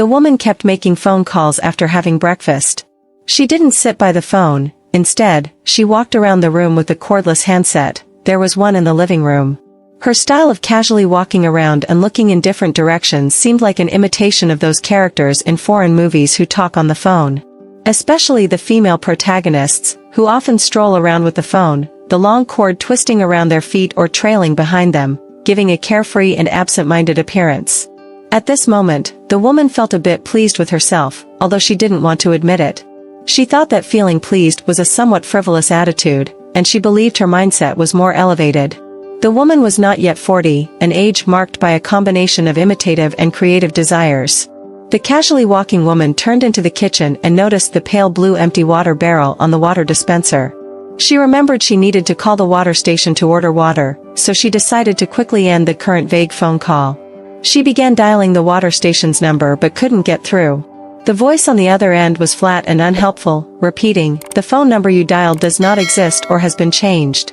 The woman kept making phone calls after having breakfast. She didn't sit by the phone, instead, she walked around the room with the cordless handset. There was one in the living room. Her style of casually walking around and looking in different directions seemed like an imitation of those characters in foreign movies who talk on the phone. Especially the female protagonists, who often stroll around with the phone, the long cord twisting around their feet or trailing behind them, giving a carefree and absent-minded appearance. At this moment, the woman felt a bit pleased with herself, although she didn't want to admit it. She thought that feeling pleased was a somewhat frivolous attitude, and she believed her mindset was more elevated. The woman was not yet 40, an age marked by a combination of imitative and creative desires. The casually walking woman turned into the kitchen and noticed the pale blue empty water barrel on the water dispenser. She remembered she needed to call the water station to order water, so she decided to quickly end the current vague phone call. She began dialing the water station's number but couldn't get through. The voice on the other end was flat and unhelpful, repeating, "The phone number you dialed does not exist or has been changed."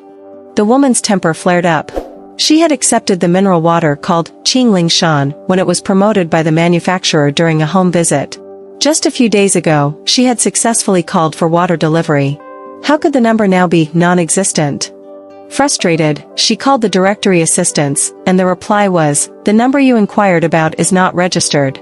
The woman's temper flared up. She had accepted the mineral water called Qingling Shan when it was promoted by the manufacturer during a home visit. Just a few days ago, she had successfully called for water delivery. How could the number now be non-existent? Frustrated, she called the directory assistance, and the reply was, "The number you inquired about is not registered."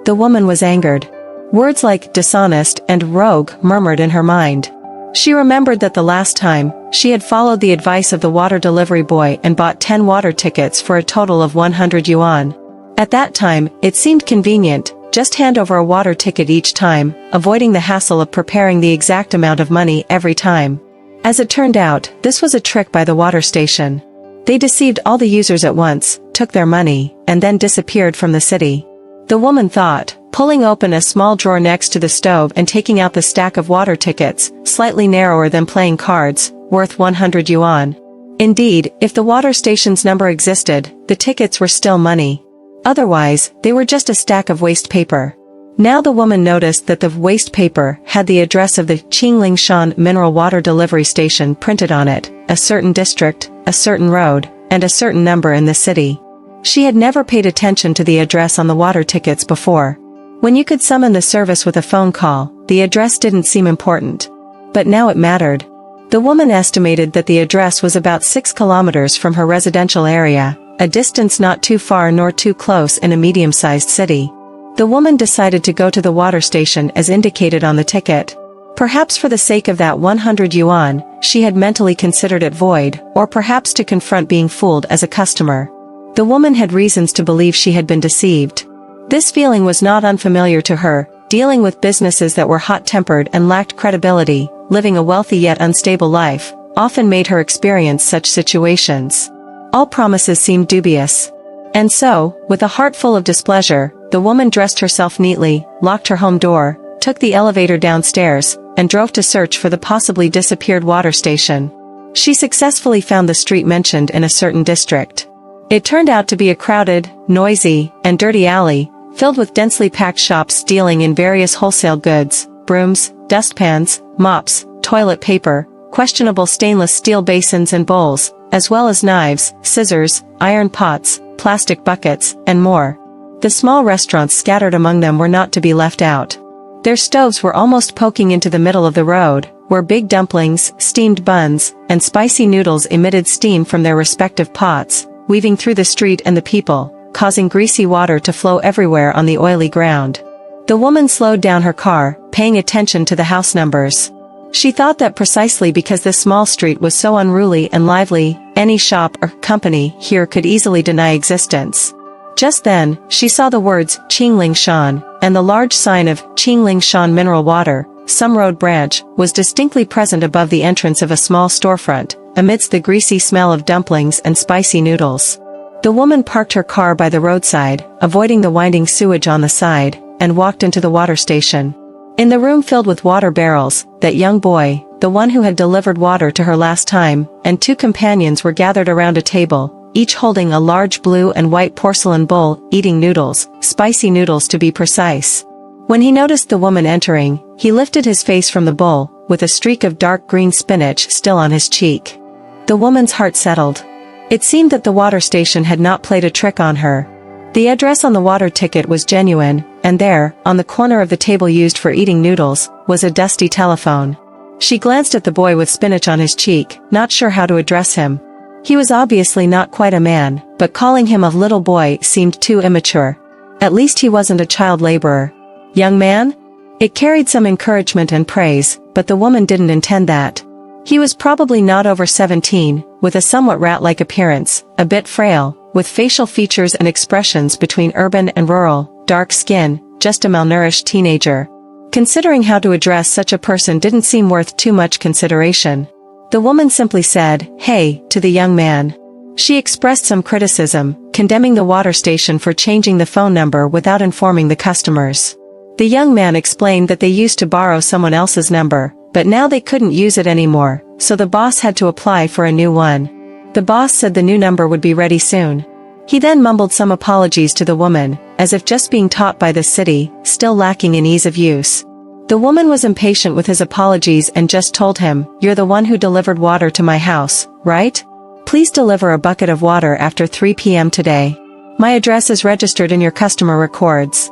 The woman was angered. Words like dishonest and rogue murmured in her mind. She remembered that the last time, she had followed the advice of the water delivery boy and bought 10 water tickets for a total of 100 yuan. At that time, it seemed convenient, just hand over a water ticket each time, avoiding the hassle of preparing the exact amount of money every time. As it turned out, this was a trick by the water station. They deceived all the users at once, took their money, and then disappeared from the city. The woman thought, pulling open a small drawer next to the stove and taking out the stack of water tickets, slightly narrower than playing cards, worth 100 yuan. Indeed, if the water station's number existed, the tickets were still money. Otherwise, they were just a stack of waste paper. Now the woman noticed that the waste paper had the address of the Qingling Shan mineral water delivery station printed on it, a certain district, a certain road, and a certain number in the city. She had never paid attention to the address on the water tickets before. When you could summon the service with a phone call, the address didn't seem important. But now it mattered. The woman estimated that the address was about 6 kilometers from her residential area, a distance not too far nor too close in a medium-sized city. The woman decided to go to the water station as indicated on the ticket. Perhaps for the sake of that 100 yuan, she had mentally considered it void, or perhaps to confront being fooled as a customer. The woman had reasons to believe she had been deceived. This feeling was not unfamiliar to her, dealing with businesses that were hot-tempered and lacked credibility, living a wealthy yet unstable life, often made her experience such situations. All promises seemed dubious. And so, with a heart full of displeasure, the woman dressed herself neatly, locked her home door, took the elevator downstairs, and drove to search for the possibly disappeared water station. She successfully found the street mentioned in a certain district. It turned out to be a crowded, noisy, and dirty alley, filled with densely packed shops dealing in various wholesale goods, brooms, dustpans, mops, toilet paper, questionable stainless steel basins and bowls, as well as knives, scissors, iron pots, plastic buckets, and more. The small restaurants scattered among them were not to be left out. Their stoves were almost poking into the middle of the road, where big dumplings, steamed buns, and spicy noodles emitted steam from their respective pots, weaving through the street and the people, causing greasy water to flow everywhere on the oily ground. The woman slowed down her car, paying attention to the house numbers. She thought that precisely because this small street was so unruly and lively, any shop or company here could easily deny existence. Just then, she saw the words Qingling Shan, and the large sign of Qingling Shan mineral water, some road branch, was distinctly present above the entrance of a small storefront, amidst the greasy smell of dumplings and spicy noodles. The woman parked her car by the roadside, avoiding the winding sewage on the side, and walked into the water station. In the room filled with water barrels, that young boy, the one who had delivered water to her last time, and 2 companions were gathered around a table, each holding a large blue and white porcelain bowl, eating noodles, spicy noodles to be precise. When he noticed the woman entering, he lifted his face from the bowl, with a streak of dark green spinach still on his cheek. The woman's heart settled. It seemed that the water station had not played a trick on her. The address on the water ticket was genuine, and there, on the corner of the table used for eating noodles, was a dusty telephone. She glanced at the boy with spinach on his cheek, not sure how to address him. He was obviously not quite a man, but calling him a little boy seemed too immature. At least he wasn't a child laborer. Young man? It carried some encouragement and praise, but the woman didn't intend that. He was probably not over 17, with a somewhat rat-like appearance, a bit frail, with facial features and expressions between urban and rural, dark skin, just a malnourished teenager. Considering how to address such a person didn't seem worth too much consideration. The woman simply said, "Hey," to the young man. She expressed some criticism, condemning the water station for changing the phone number without informing the customers. The young man explained that they used to borrow someone else's number, but now they couldn't use it anymore, so the boss had to apply for a new one. The boss said the new number would be ready soon. He then mumbled some apologies to the woman, as if just being taught by the city, still lacking in ease of use. The woman was impatient with his apologies and just told him, "You're the one who delivered water to my house, right? Please deliver a bucket of water after 3 p.m. today. My address is registered in your customer records."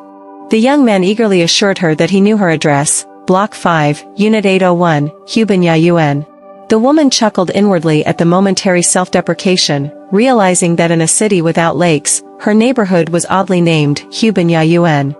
The young man eagerly assured her that he knew her address, Block 5, Unit 801, Hubin. The woman chuckled inwardly at the momentary self-deprecation, realizing that in a city without lakes, her neighborhood was oddly named Hubin.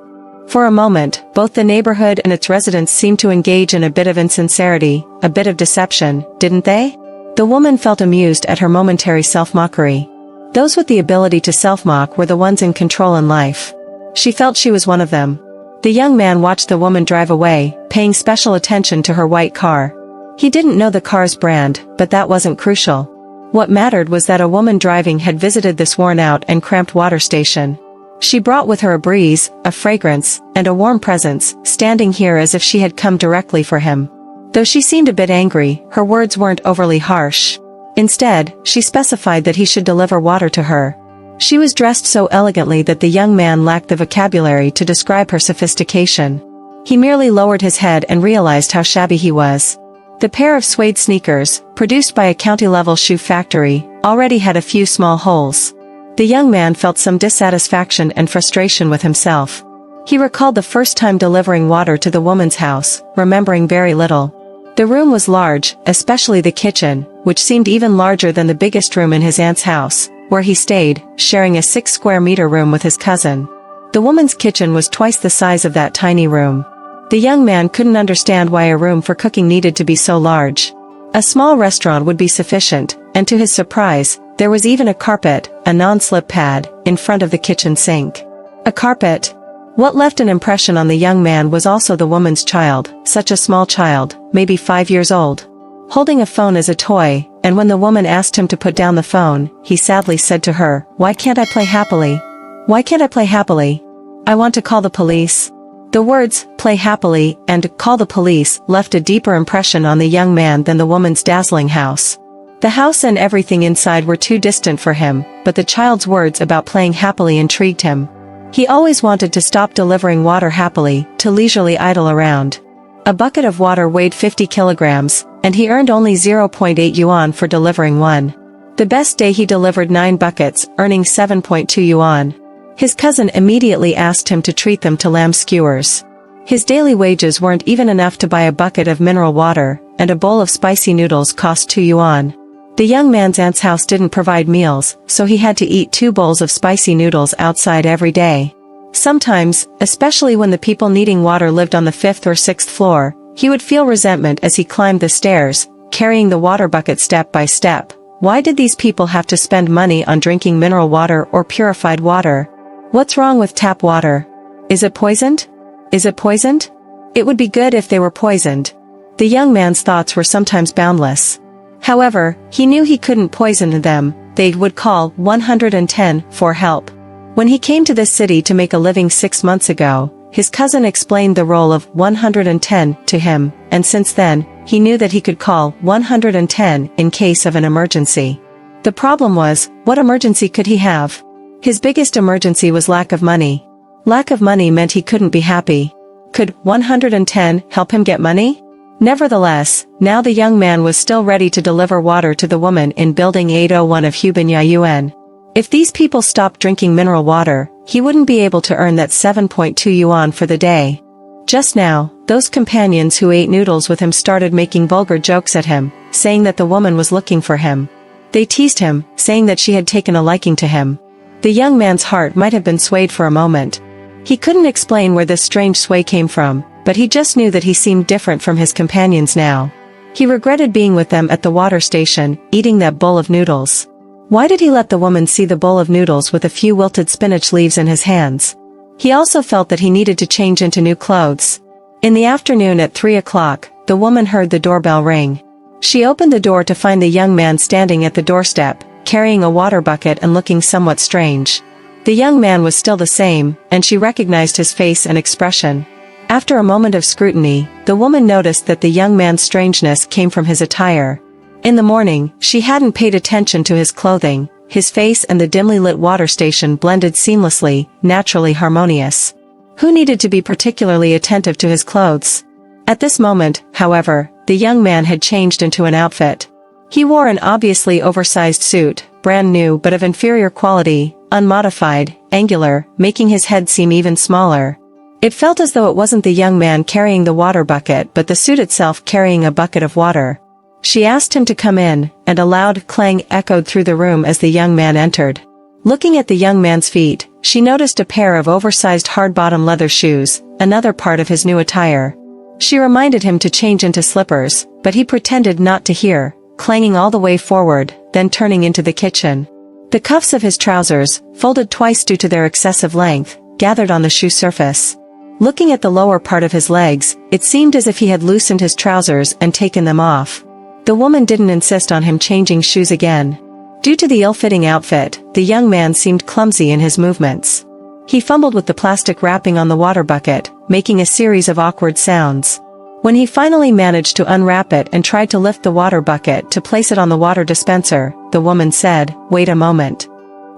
For a moment, both the neighborhood and its residents seemed to engage in a bit of insincerity, a bit of deception, didn't they? The woman felt amused at her momentary self-mockery. Those with the ability to self-mock were the ones in control in life. She felt she was one of them. The young man watched the woman drive away, paying special attention to her white car. He didn't know the car's brand, but that wasn't crucial. What mattered was that a woman driving had visited this worn-out and cramped water station. She brought with her a breeze, a fragrance, and a warm presence, standing here as if she had come directly for him. Though she seemed a bit angry, her words weren't overly harsh. Instead, she specified that he should deliver water to her. She was dressed so elegantly that the young man lacked the vocabulary to describe her sophistication. He merely lowered his head and realized how shabby he was. The pair of suede sneakers, produced by a county-level shoe factory, already had a few small holes. The young man felt some dissatisfaction and frustration with himself. He recalled the first time delivering water to the woman's house, remembering very little. The room was large, especially the kitchen, which seemed even larger than the biggest room in his aunt's house, where he stayed, sharing a 6-square-meter room with his cousin. The woman's kitchen was twice the size of that tiny room. The young man couldn't understand why a room for cooking needed to be so large. A small restaurant would be sufficient, and to his surprise, there was even a carpet, a non-slip pad, in front of the kitchen sink. A carpet. What left an impression on the young man was also the woman's child, such a small child, maybe 5 years old. Holding a phone as a toy, and when the woman asked him to put down the phone, he sadly said to her, "Why can't I play happily? Why can't I play happily? I want to call the police." The words, "play happily," and "call the police," left a deeper impression on the young man than the woman's dazzling house. The house and everything inside were too distant for him, but the child's words about playing happily intrigued him. He always wanted to stop delivering water happily, to leisurely idle around. A bucket of water weighed 50 kilograms, and he earned only 0.8 yuan for delivering one. The best day he delivered 9 buckets, earning 7.2 yuan. His cousin immediately asked him to treat them to lamb skewers. His daily wages weren't even enough to buy a bucket of mineral water, and a bowl of spicy noodles cost 2 yuan. The young man's aunt's house didn't provide meals, so he had to eat 2 bowls of spicy noodles outside every day. Sometimes, especially when the people needing water lived on the 5th or 6th floor, he would feel resentment as he climbed the stairs, carrying the water bucket step by step. Why did these people have to spend money on drinking mineral water or purified water? What's wrong with tap water? Is it poisoned? Is it poisoned? It would be good if they were poisoned. The young man's thoughts were sometimes boundless. However, he knew he couldn't poison them. They would call 110 for help. When he came to this city to make a living 6 months ago, his cousin explained the role of 110 to him, and since then, he knew that he could call 110 in case of an emergency. The problem was, what emergency could he have? His biggest emergency was lack of money. Lack of money meant he couldn't be happy. Could 110 help him get money? Nevertheless, now the young man was still ready to deliver water to the woman in Building 801 of Hubin. If these people stopped drinking mineral water, he wouldn't be able to earn that 7.2 yuan for the day. Just now, those companions who ate noodles with him started making vulgar jokes at him, saying that the woman was looking for him. They teased him, saying that she had taken a liking to him. The young man's heart might have been swayed for a moment. He couldn't explain where this strange sway came from, but he just knew that he seemed different from his companions now. He regretted being with them at the water station, eating that bowl of noodles. Why did he let the woman see the bowl of noodles with a few wilted spinach leaves in his hands? He also felt that he needed to change into new clothes. In the afternoon at 3 o'clock, the woman heard the doorbell ring. She opened the door to find the young man standing at the doorstep, carrying a water bucket and looking somewhat strange. The young man was still the same, and she recognized his face and expression. After a moment of scrutiny, the woman noticed that the young man's strangeness came from his attire. In the morning, she hadn't paid attention to his clothing. His face and the dimly lit water station blended seamlessly, naturally harmonious. Who needed to be particularly attentive to his clothes? At this moment, however, the young man had changed into an outfit. He wore an obviously oversized suit, brand new but of inferior quality, unmodified, angular, making his head seem even smaller. It felt as though it wasn't the young man carrying the water bucket but the suit itself carrying a bucket of water. She asked him to come in, and a loud clang echoed through the room as the young man entered. Looking at the young man's feet, she noticed a pair of oversized hard-bottom leather shoes, another part of his new attire. She reminded him to change into slippers, but he pretended not to hear, clanging all the way forward, then turning into the kitchen. The cuffs of his trousers, folded twice due to their excessive length, gathered on the shoe surface. Looking at the lower part of his legs, it seemed as if he had loosened his trousers and taken them off. The woman didn't insist on him changing shoes again. Due to the ill-fitting outfit, the young man seemed clumsy in his movements. He fumbled with the plastic wrapping on the water bucket, making a series of awkward sounds. When he finally managed to unwrap it and tried to lift the water bucket to place it on the water dispenser, the woman said, "Wait a moment."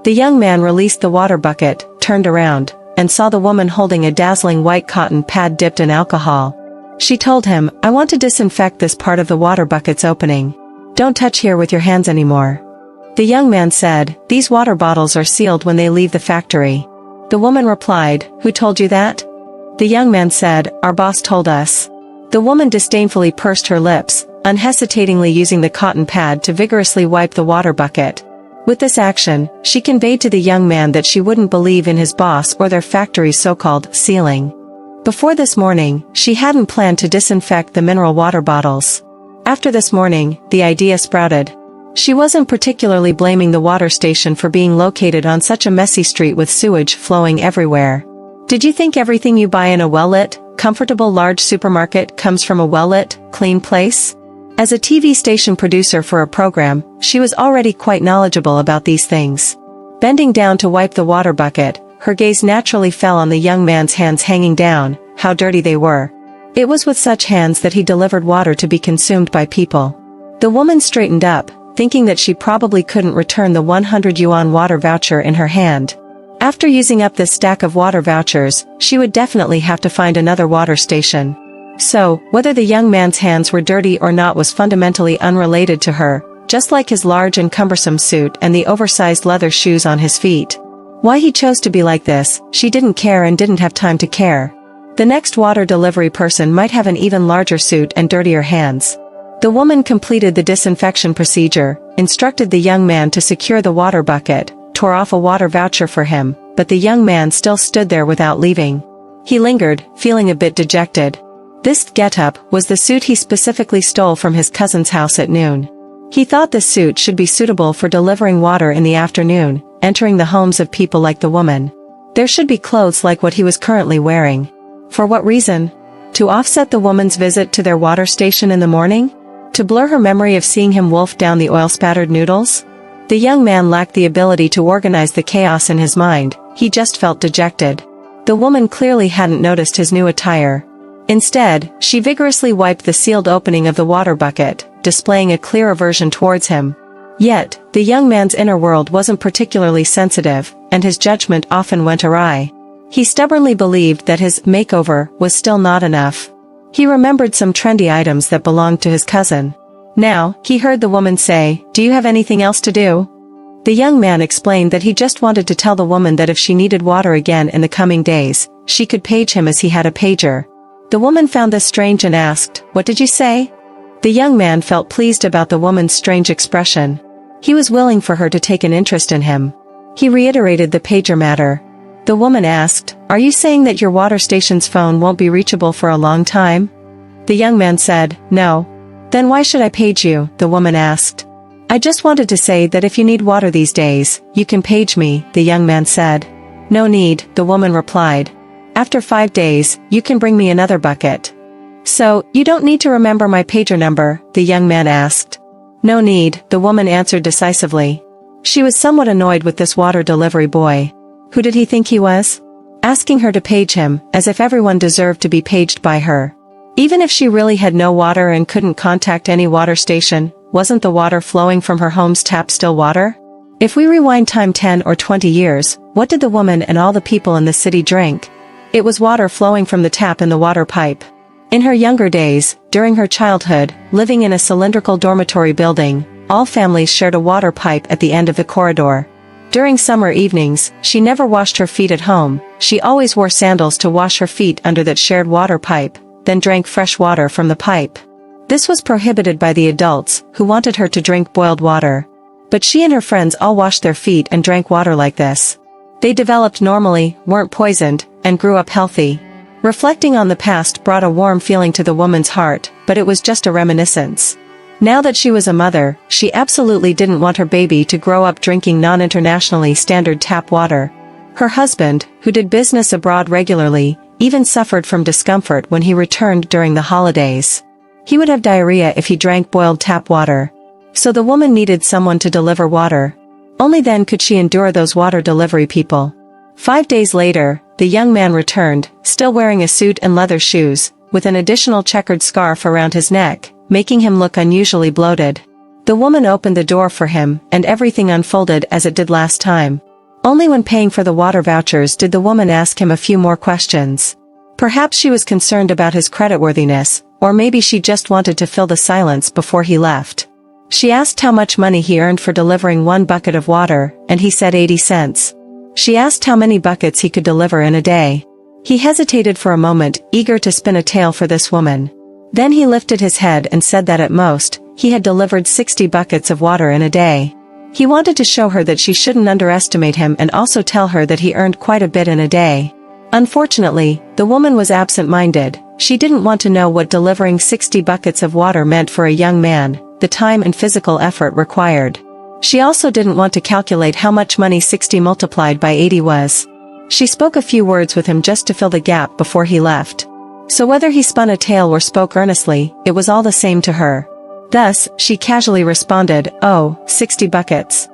The young man released the water bucket, turned around, and saw the woman holding a dazzling white cotton pad dipped in alcohol. She told him, "I want to disinfect this part of the water bucket's opening. Don't touch here with your hands anymore." The young man said, "These water bottles are sealed when they leave the factory." The woman replied, "Who told you that?" The young man said, "Our boss told us." The woman disdainfully pursed her lips, unhesitatingly using the cotton pad to vigorously wipe the water bucket. With this action, she conveyed to the young man that she wouldn't believe in his boss or their factory's so-called sealing. Before this morning, she hadn't planned to disinfect the mineral water bottles. After this morning, the idea sprouted. She wasn't particularly blaming the water station for being located on such a messy street with sewage flowing everywhere. Did you think everything you buy in a well-lit, comfortable large supermarket comes from a well-lit, clean place? As a TV station producer for a program, she was already quite knowledgeable about these things. Bending down to wipe the water bucket, her gaze naturally fell on the young man's hands hanging down, how dirty they were. It was with such hands that he delivered water to be consumed by people. The woman straightened up, thinking that she probably couldn't return the 100 yuan water voucher in her hand. After using up this stack of water vouchers, she would definitely have to find another water station. So, whether the young man's hands were dirty or not was fundamentally unrelated to her, just like his large and cumbersome suit and the oversized leather shoes on his feet. Why he chose to be like this, she didn't care and didn't have time to care. The next water delivery person might have an even larger suit and dirtier hands. The woman completed the disinfection procedure, instructed the young man to secure the water bucket, tore off a water voucher for him, but the young man still stood there without leaving. He lingered, feeling a bit dejected. This getup was the suit he specifically stole from his cousin's house at noon. He thought this suit should be suitable for delivering water in the afternoon, entering the homes of people like the woman. There should be clothes like what he was currently wearing. For what reason? To offset the woman's visit to their water station in the morning? To blur her memory of seeing him wolf down the oil-spattered noodles? The young man lacked the ability to organize the chaos in his mind, he just felt dejected. The woman clearly hadn't noticed his new attire. Instead, she vigorously wiped the sealed opening of the water bucket, displaying a clear aversion towards him. Yet, the young man's inner world wasn't particularly sensitive, and his judgment often went awry. He stubbornly believed that his makeover was still not enough. He remembered some trendy items that belonged to his cousin. Now, he heard the woman say, "Do you have anything else to do?" The young man explained that he just wanted to tell the woman that if she needed water again in the coming days, she could page him as he had a pager. The woman found this strange and asked, "What did you say?" The young man felt pleased about the woman's strange expression. He was willing for her to take an interest in him. He reiterated the pager matter. The woman asked, "Are you saying that your water station's phone won't be reachable for a long time?" The young man said, "No." "Then why should I page you?" the woman asked. "I just wanted to say that if you need water these days, you can page me," the young man said. "No need," the woman replied. "After 5 days, you can bring me another bucket." "So, you don't need to remember my pager number?" the young man asked. "No need," the woman answered decisively. She was somewhat annoyed with this water delivery boy. Who did he think he was? Asking her to page him, as if everyone deserved to be paged by her. Even if she really had no water and couldn't contact any water station, wasn't the water flowing from her home's tap still water? If we rewind time 10 or 20 years, what did the woman and all the people in the city drink? It was water flowing from the tap in the water pipe. In her younger days, during her childhood, living in a cylindrical dormitory building, all families shared a water pipe at the end of the corridor. During summer evenings, she never washed her feet at home. She always wore sandals to wash her feet under that shared water pipe, then drank fresh water from the pipe. This was prohibited by the adults, who wanted her to drink boiled water. But she and her friends all washed their feet and drank water like this. They developed normally, weren't poisoned, and grew up healthy. Reflecting on the past brought a warm feeling to the woman's heart, but it was just a reminiscence. Now that she was a mother, she absolutely didn't want her baby to grow up drinking non-internationally standard tap water. Her husband, who did business abroad regularly, even suffered from discomfort when he returned during the holidays. He would have diarrhea if he drank boiled tap water. So the woman needed someone to deliver water. Only then could she endure those water delivery people. 5 days later, the young man returned, still wearing a suit and leather shoes, with an additional checkered scarf around his neck, making him look unusually bloated. The woman opened the door for him, and everything unfolded as it did last time. Only when paying for the water vouchers did the woman ask him a few more questions. Perhaps she was concerned about his creditworthiness, or maybe she just wanted to fill the silence before he left. She asked how much money he earned for delivering 1 bucket of water, and he said 80 cents. She asked how many buckets he could deliver in a day. He hesitated for a moment, eager to spin a tale for this woman. Then he lifted his head and said that at most, he had delivered 60 buckets of water in a day. He wanted to show her that she shouldn't underestimate him and also tell her that he earned quite a bit in a day. Unfortunately, the woman was absent-minded. She didn't want to know what delivering 60 buckets of water meant for a young man, the time and physical effort required. She also didn't want to calculate how much money 60 multiplied by 80 was. She spoke a few words with him just to fill the gap before he left. So whether he spun a tale or spoke earnestly, it was all the same to her. Thus, she casually responded, "Oh, 60 buckets."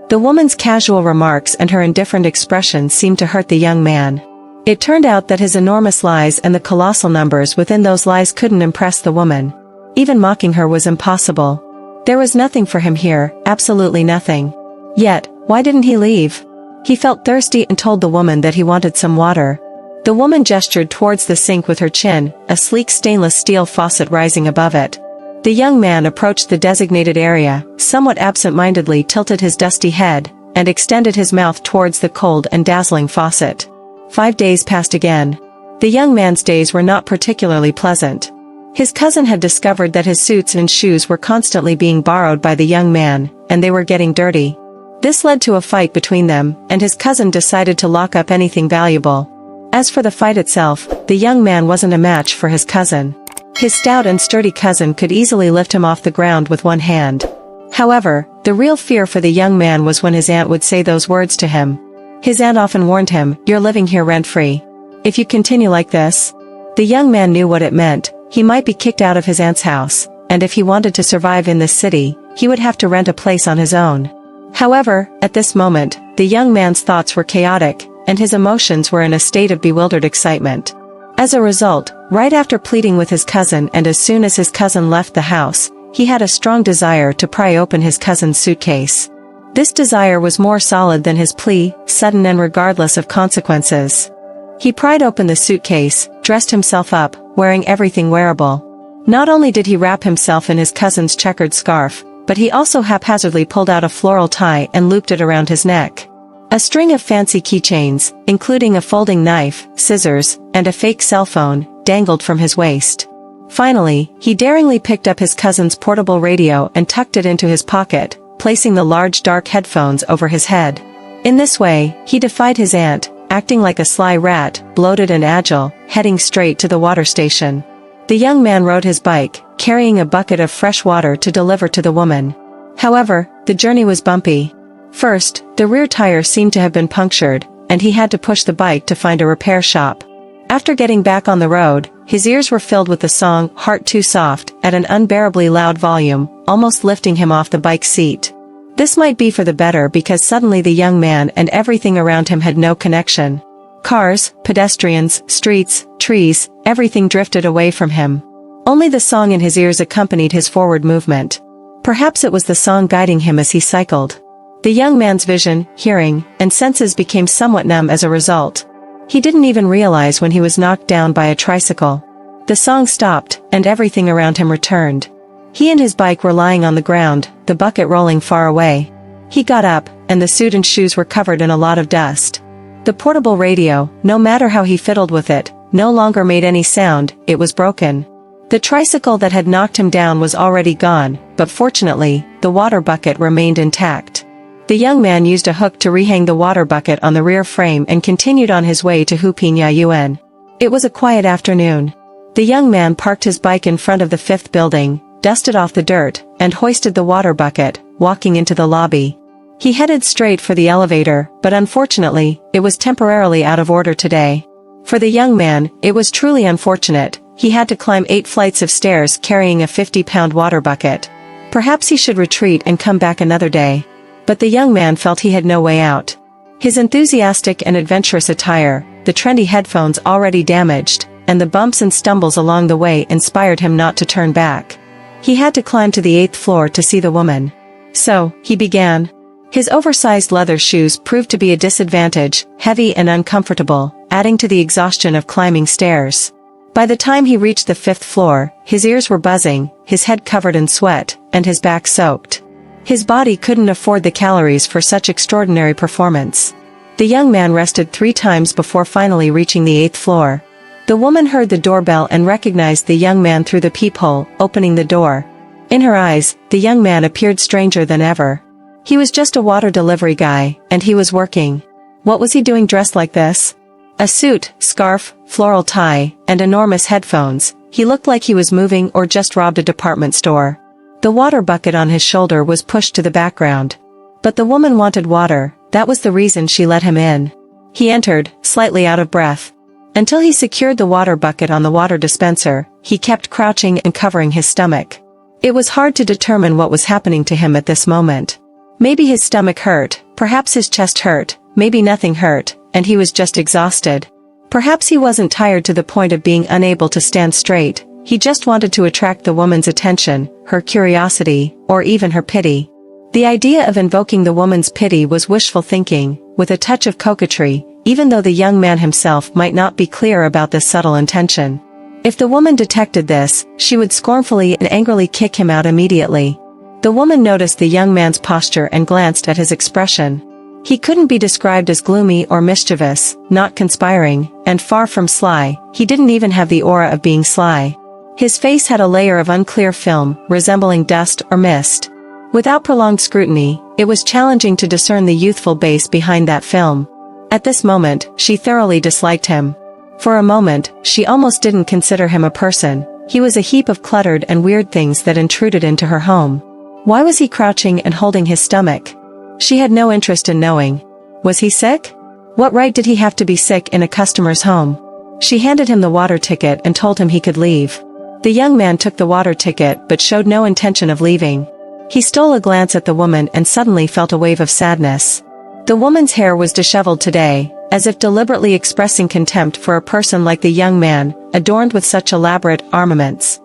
The woman's casual remarks and her indifferent expression seemed to hurt the young man. It turned out that his enormous lies and the colossal numbers within those lies couldn't impress the woman. Even mocking her was impossible. There was nothing for him here, absolutely nothing. Yet, why didn't he leave? He felt thirsty and told the woman that he wanted some water. The woman gestured towards the sink with her chin, a sleek stainless steel faucet rising above it. The young man approached the designated area, somewhat absent-mindedly tilted his dusty head, and extended his mouth towards the cold and dazzling faucet. 5 days passed again. The young man's days were not particularly pleasant. His cousin had discovered that his suits and shoes were constantly being borrowed by the young man, and they were getting dirty. This led to a fight between them, and his cousin decided to lock up anything valuable. As for the fight itself, the young man wasn't a match for his cousin. His stout and sturdy cousin could easily lift him off the ground with one hand. However, the real fear for the young man was when his aunt would say those words to him. His aunt often warned him, "You're living here rent-free. If you continue like this." The young man knew what it meant. He might be kicked out of his aunt's house, and if he wanted to survive in this city, he would have to rent a place on his own. However, at this moment, the young man's thoughts were chaotic, and his emotions were in a state of bewildered excitement. As a result, right after pleading with his cousin and as soon as his cousin left the house, he had a strong desire to pry open his cousin's suitcase. This desire was more solid than his plea, sudden and regardless of consequences. He pried open the suitcase, dressed himself up, wearing everything wearable. Not only did he wrap himself in his cousin's checkered scarf, but he also haphazardly pulled out a floral tie and looped it around his neck. A string of fancy keychains, including a folding knife, scissors, and a fake cell phone, dangled from his waist. Finally, he daringly picked up his cousin's portable radio and tucked it into his pocket, placing the large dark headphones over his head. In this way, he defied his aunt, acting like a sly rat, bloated and agile, heading straight to the water station. The young man rode his bike, carrying a bucket of fresh water to deliver to the woman. However, the journey was bumpy. First, the rear tire seemed to have been punctured, and he had to push the bike to find a repair shop. After getting back on the road, his ears were filled with the song "Heart Too Soft" at an unbearably loud volume, almost lifting him off the bike seat. This might be for the better because suddenly the young man and everything around him had no connection. Cars, pedestrians, streets, trees, everything drifted away from him. Only the song in his ears accompanied his forward movement. Perhaps it was the song guiding him as he cycled. The young man's vision, hearing, and senses became somewhat numb as a result. He didn't even realize when he was knocked down by a tricycle. The song stopped, and everything around him returned. He and his bike were lying on the ground, the bucket rolling far away. He got up, and the suit and shoes were covered in a lot of dust. The portable radio, no matter how he fiddled with it, no longer made any sound, it was broken. The tricycle that had knocked him down was already gone, but fortunately, the water bucket remained intact. The young man used a hook to rehang the water bucket on the rear frame and continued on his way to Hupin Yuen. It was a quiet afternoon. The young man parked his bike in front of the 5th building, dusted off the dirt, and hoisted the water bucket, walking into the lobby. He headed straight for the elevator, but unfortunately, it was temporarily out of order today. For the young man, it was truly unfortunate. He had to climb 8 flights of stairs carrying a 50-pound water bucket. Perhaps he should retreat and come back another day. But the young man felt he had no way out. His enthusiastic and adventurous attire, the trendy headphones already damaged, and the bumps and stumbles along the way inspired him not to turn back. He had to climb to the 8th floor to see the woman. So, he began. His oversized leather shoes proved to be a disadvantage, heavy and uncomfortable, adding to the exhaustion of climbing stairs. By the time he reached the 5th floor, his ears were buzzing, his head covered in sweat, and his back soaked. His body couldn't afford the calories for such extraordinary performance. The young man rested 3 times before finally reaching the 8th floor. The woman heard the doorbell and recognized the young man through the peephole, opening the door. In her eyes, the young man appeared stranger than ever. He was just a water delivery guy, and he was working. What was he doing dressed like this? A suit, scarf, floral tie, and enormous headphones. He looked like he was moving or just robbed a department store. The water bucket on his shoulder was pushed to the background. But the woman wanted water, that was the reason she let him in. He entered, slightly out of breath. Until he secured the water bucket on the water dispenser, he kept crouching and covering his stomach. It was hard to determine what was happening to him at this moment. Maybe his stomach hurt, perhaps his chest hurt, maybe nothing hurt, and he was just exhausted. Perhaps he wasn't tired to the point of being unable to stand straight. He just wanted to attract the woman's attention, her curiosity, or even her pity. The idea of invoking the woman's pity was wishful thinking, with a touch of coquetry, even though the young man himself might not be clear about this subtle intention. If the woman detected this, she would scornfully and angrily kick him out immediately. The woman noticed the young man's posture and glanced at his expression. He couldn't be described as gloomy or mischievous, not conspiring, and far from sly. He didn't even have the aura of being sly. His face had a layer of unclear film, resembling dust or mist. Without prolonged scrutiny, it was challenging to discern the youthful base behind that film. At this moment, she thoroughly disliked him. For a moment, she almost didn't consider him a person. He was a heap of cluttered and weird things that intruded into her home. Why was he crouching and holding his stomach? She had no interest in knowing. Was he sick? What right did he have to be sick in a customer's home? She handed him the water ticket and told him he could leave. The young man took the water ticket but showed no intention of leaving. He stole a glance at the woman and suddenly felt a wave of sadness. The woman's hair was disheveled today, as if deliberately expressing contempt for a person like the young man, adorned with such elaborate armaments.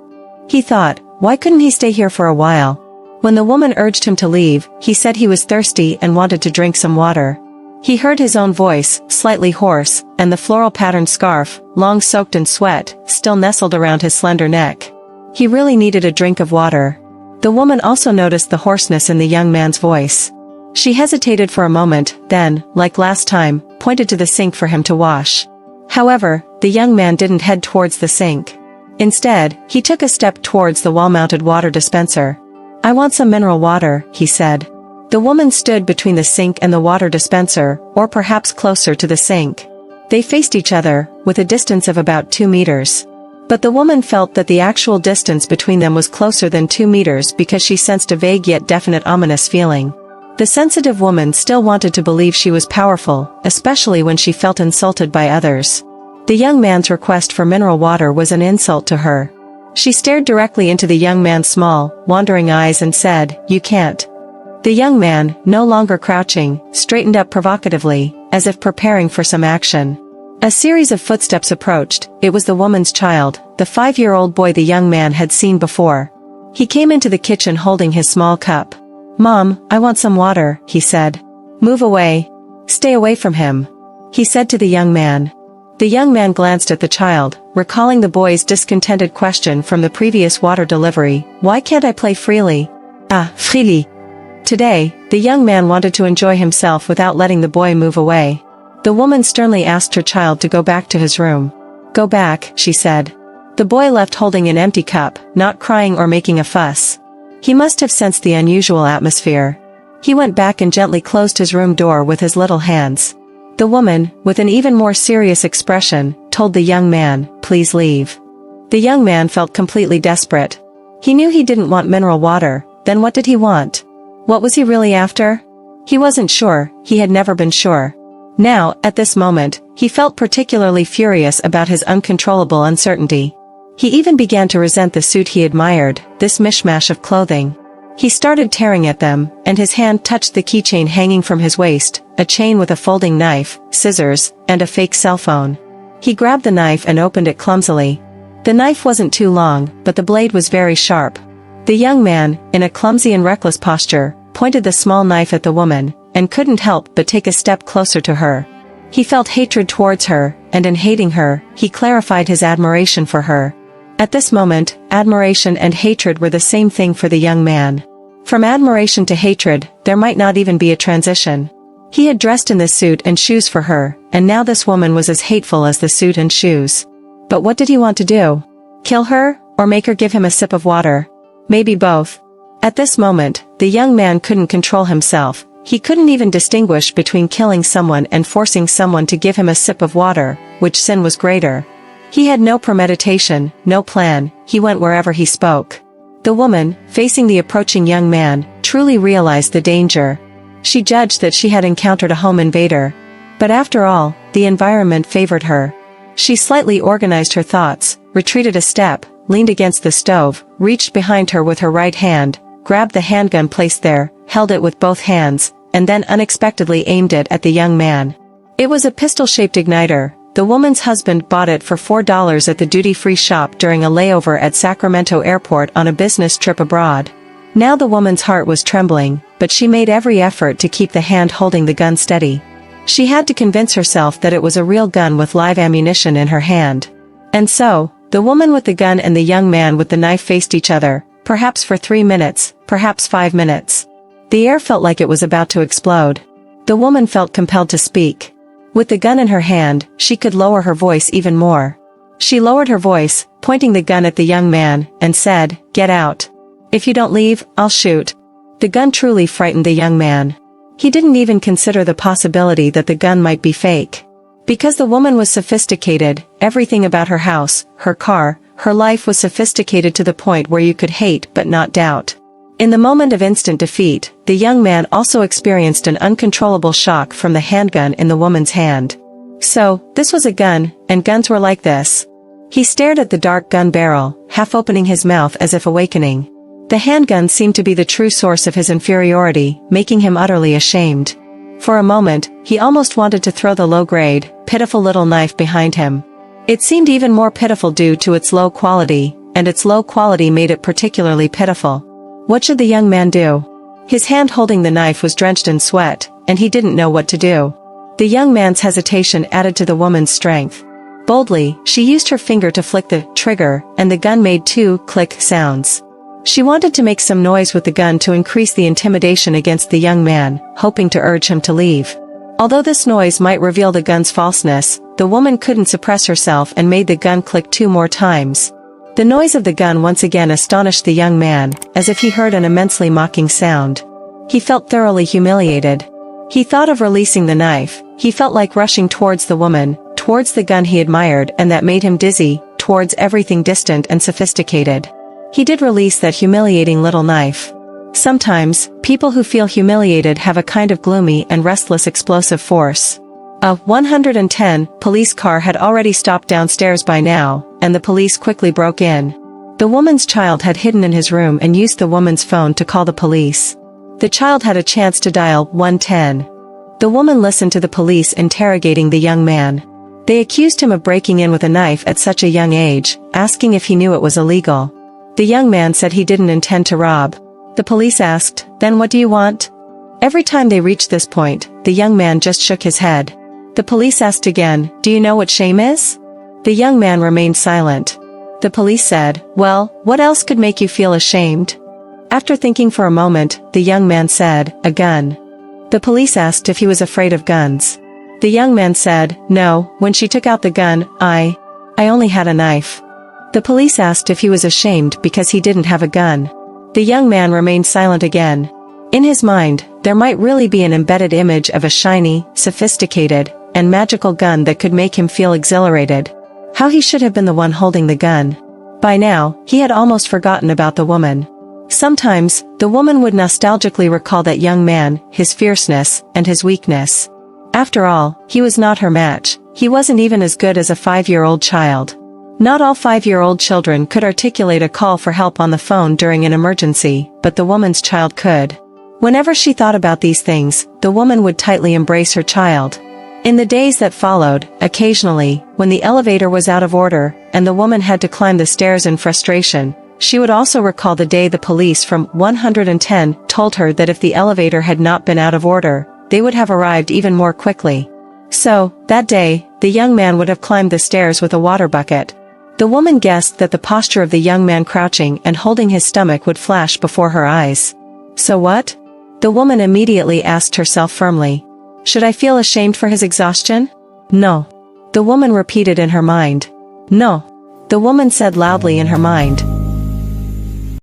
He thought, why couldn't he stay here for a while? When the woman urged him to leave, he said he was thirsty and wanted to drink some water. He heard his own voice, slightly hoarse, and the floral-patterned scarf, long soaked in sweat, still nestled around his slender neck. He really needed a drink of water. The woman also noticed the hoarseness in the young man's voice. She hesitated for a moment, then, like last time, pointed to the sink for him to wash. However, the young man didn't head towards the sink. Instead, he took a step towards the wall-mounted water dispenser. "I want some mineral water," he said. The woman stood between the sink and the water dispenser, or perhaps closer to the sink. They faced each other, with a distance of about 2 meters. But the woman felt that the actual distance between them was closer than 2 meters because she sensed a vague yet definite ominous feeling. The sensitive woman still wanted to believe she was powerful, especially when she felt insulted by others. The young man's request for mineral water was an insult to her. She stared directly into the young man's small, wandering eyes and said, "You can't." The young man, no longer crouching, straightened up provocatively, as if preparing for some action. A series of footsteps approached. It was the woman's child, the 5-year-old boy the young man had seen before. He came into the kitchen holding his small cup. "Mom, I want some water," he said. "Move away. Stay away from him," he said to the young man. The young man glanced at the child, recalling the boy's discontented question from the previous water delivery, "Why can't I play freely?" Freely. Today, the young man wanted to enjoy himself without letting the boy move away. The woman sternly asked her child to go back to his room. "Go back," she said. The boy left holding an empty cup, not crying or making a fuss. He must have sensed the unusual atmosphere. He went back and gently closed his room door with his little hands. The woman, with an even more serious expression, told the young man, "Please leave." The young man felt completely desperate. He knew he didn't want mineral water, then what did he want? What was he really after? He wasn't sure, he had never been sure. Now, at this moment, he felt particularly furious about his uncontrollable uncertainty. He even began to resent the suit he admired, this mishmash of clothing. He started tearing at them, and his hand touched the keychain hanging from his waist, a chain with a folding knife, scissors, and a fake cell phone. He grabbed the knife and opened it clumsily. The knife wasn't too long, but the blade was very sharp. The young man, in a clumsy and reckless posture, pointed the small knife at the woman, and couldn't help but take a step closer to her. He felt hatred towards her, and in hating her, he clarified his admiration for her. At this moment, admiration and hatred were the same thing for the young man. From admiration to hatred, there might not even be a transition. He had dressed in this suit and shoes for her, and now this woman was as hateful as the suit and shoes. But what did he want to do? Kill her, or make her give him a sip of water? Maybe both. At this moment, the young man couldn't control himself. He couldn't even distinguish between killing someone and forcing someone to give him a sip of water, which sin was greater. He had no premeditation, no plan, he went wherever he spoke. The woman, facing the approaching young man, truly realized the danger. She judged that she had encountered a home invader. But after all, the environment favored her. She slightly organized her thoughts, retreated a step, leaned against the stove, reached behind her with her right hand, grabbed the handgun placed there, held it with both hands, and then unexpectedly aimed it at the young man. It was a pistol-shaped igniter. The woman's husband bought it for $4 at the duty-free shop during a layover at Sacramento Airport on a business trip abroad. Now the woman's heart was trembling, but she made every effort to keep the hand holding the gun steady. She had to convince herself that it was a real gun with live ammunition in her hand. And so, the woman with the gun and the young man with the knife faced each other, perhaps for 3 minutes, perhaps 5 minutes. The air felt like it was about to explode. The woman felt compelled to speak. With the gun in her hand, she could lower her voice even more. She lowered her voice, pointing the gun at the young man, and said, "Get out. If you don't leave, I'll shoot." The gun truly frightened the young man. He didn't even consider the possibility that the gun might be fake. Because the woman was sophisticated, everything about her house, her car, her life was sophisticated to the point where you could hate but not doubt. In the moment of instant defeat, the young man also experienced an uncontrollable shock from the handgun in the woman's hand. So, this was a gun, and guns were like this. He stared at the dark gun barrel, half opening his mouth as if awakening. The handgun seemed to be the true source of his inferiority, making him utterly ashamed. For a moment, he almost wanted to throw the low-grade, pitiful little knife behind him. It seemed even more pitiful due to its low quality, and its low quality made it particularly pitiful. What should the young man do? His hand holding the knife was drenched in sweat, and he didn't know what to do. The young man's hesitation added to the woman's strength. Boldly, she used her finger to flick the trigger, and the gun made 2 click sounds. She wanted to make some noise with the gun to increase the intimidation against the young man, hoping to urge him to leave. Although this noise might reveal the gun's falseness, the woman couldn't suppress herself and made the gun click 2 more times. The noise of the gun once again astonished the young man, as if he heard an immensely mocking sound. He felt thoroughly humiliated. He thought of releasing the knife. He felt like rushing towards the woman, towards the gun he admired and that made him dizzy, towards everything distant and sophisticated. He did release that humiliating little knife. Sometimes, people who feel humiliated have a kind of gloomy and restless explosive force. A 110 police car had already stopped downstairs by now, and the police quickly broke in. The woman's child had hidden in his room and used the woman's phone to call the police. The child had a chance to dial 110. The woman listened to the police interrogating the young man. They accused him of breaking in with a knife at such a young age, asking if he knew it was illegal. The young man said he didn't intend to rob. The police asked, "Then what do you want?" Every time they reached this point, the young man just shook his head. The police asked again, "Do you know what shame is?" The young man remained silent. The police said, "Well, what else could make you feel ashamed?" After thinking for a moment, the young man said, "A gun." The police asked if he was afraid of guns. The young man said, "No, when she took out the gun, I only had a knife." The police asked if he was ashamed because he didn't have a gun. The young man remained silent again. In his mind, there might really be an embedded image of a shiny, sophisticated, and magical gun that could make him feel exhilarated. How he should have been the one holding the gun. By now, he had almost forgotten about the woman. Sometimes, the woman would nostalgically recall that young man, his fierceness, and his weakness. After all, he was not her match. He wasn't even as good as a 5-year-old child. Not all 5-year-old children could articulate a call for help on the phone during an emergency, but the woman's child could. Whenever she thought about these things, the woman would tightly embrace her child. In the days that followed, occasionally, when the elevator was out of order, and the woman had to climb the stairs in frustration, she would also recall the day the police from 110 told her that if the elevator had not been out of order, they would have arrived even more quickly. So, that day, the young man would have climbed the stairs with a water bucket. The woman guessed that the posture of the young man crouching and holding his stomach would flash before her eyes. So what? The woman immediately asked herself firmly. Should I feel ashamed for his exhaustion? No. The woman repeated in her mind. No. The woman said loudly in her mind.